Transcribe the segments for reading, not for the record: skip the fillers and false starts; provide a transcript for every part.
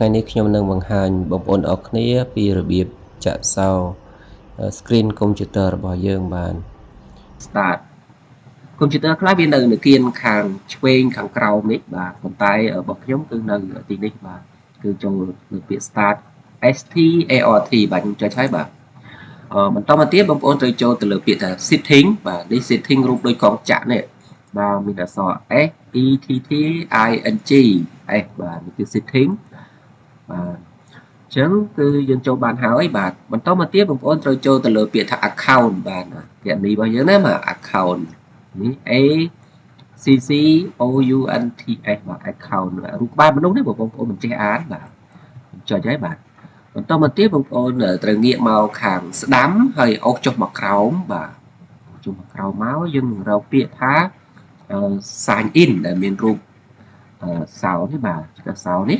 ថ្ងៃនេះខ្ញុំនឹងបង្ហាញបងប្អូនអរគ្នាពីរបៀបចាក់សោ screen កុំព្យូទ័ររបស់យើងបាន Start កុំព្យូទ័រខ្លះវានៅគៀនខាងឆ្វេងខាងក្រោមនេះបាទប៉ុន្តែរបស់ខ្ញុំគឺនៅទីនេះបាទគឺចូលលើពាក្យ Start START បាទខ្ញុំចុចហើយបាទបន្តមកទៀតបងប្អូនត្រូវចូលទៅលើពាក្យថា Setting បាទនេះ Setting រូបដូចកងចក្រនេះបាទមានអក្សរ S E T T I N G S បាទនេះគឺ Setting បាទអញ្ចឹងគឺយើងចូលបានហើយបាទបន្តមកទៀតបងប្អូនត្រូវចូលទៅលើពាក្យថា account បាទគណនីរបស់យើងណាបាទ account នេះ A C C O U N T S បាទ account រូបក្បាលមនុស្សនេះបងប្អូនមិនចេះអានបាទចុចហើយបាទបន្តមកទៀតបងប្អូនត្រូវងាកមកខាងស្ដាំហើយអូសចុះមកក្រោមបាទចុះមកក្រោមមកយើងនឹងរកពាក្យថា sign in ដែលមានរូបសោនេះបាទសោនេះ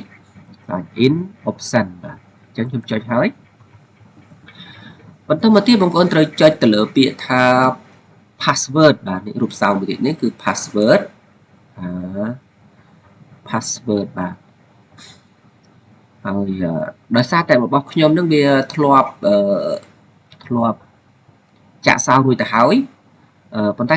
sign in option បាទអញ្ចឹងខ្ញុំចុចហើយបន្តមកទៀតបងប្អូនត្រូវចុចទៅលើពាក្យថា password បាទនេះរូបសោមួយទៀតនេះគឺ password password បាទហើយដោយសារតែរបស់ខ្ញុំនឹងវាធ្លាប់ចាក់សោរួចទៅហើយប៉ុន្តែ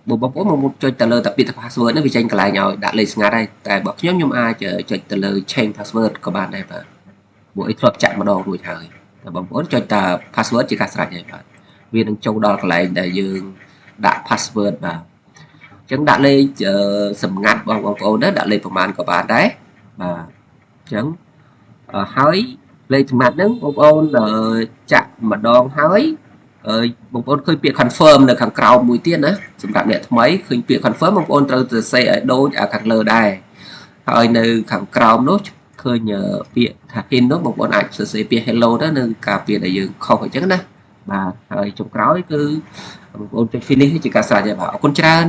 បងប្អូនមកចុចទៅលើតែពាក្យថា password នេះវាចេញកន្លែងឲ្យដាក់លេខស្ងាត់ហើយតែរបស់ខ្ញុំអាចចុចទៅលើ change password ក៏បានដែរបាទពួកអីធ្លាប់ចាក់ម្ដងរួចហើយតែបងប្អូនចុចតែ password ជាការស្រេចហើយបាទវានឹងចូលដល់កន្លែងដែលយើងដាក់ password បាទអញ្ចឹងដាក់លេខសម្ងាត់បងប្អូនណាដាក់លេខប្រមាណក៏បានដែរបាទអញ្ចឹងហើយលេខសម្ងាត់ហ្នឹងបងប្អូនចាក់ម្ដងហើយបងប្អូនឃើញពាក្យ confirm នៅខាងក្រោមមួយទៀតណាសម្រាប់អ្នកថ្មីឃើញពាក្យ confirm បងប្អូនត្រូវទៅសេឲ្យដូចខាងលើដែរហើយនៅខាងក្រោមនោះឃើញពាក្យថា pin នោះបងប្អូនអាចសរសេរពាក្យ hello ទៅនៅការពាក្យដែលយើងខុសអញ្ចឹងណាបាទហើយចុងក្រោយគឺបងប្អូនចុច finish ជាការស្រេចហើយបាទអរគុណច្រើន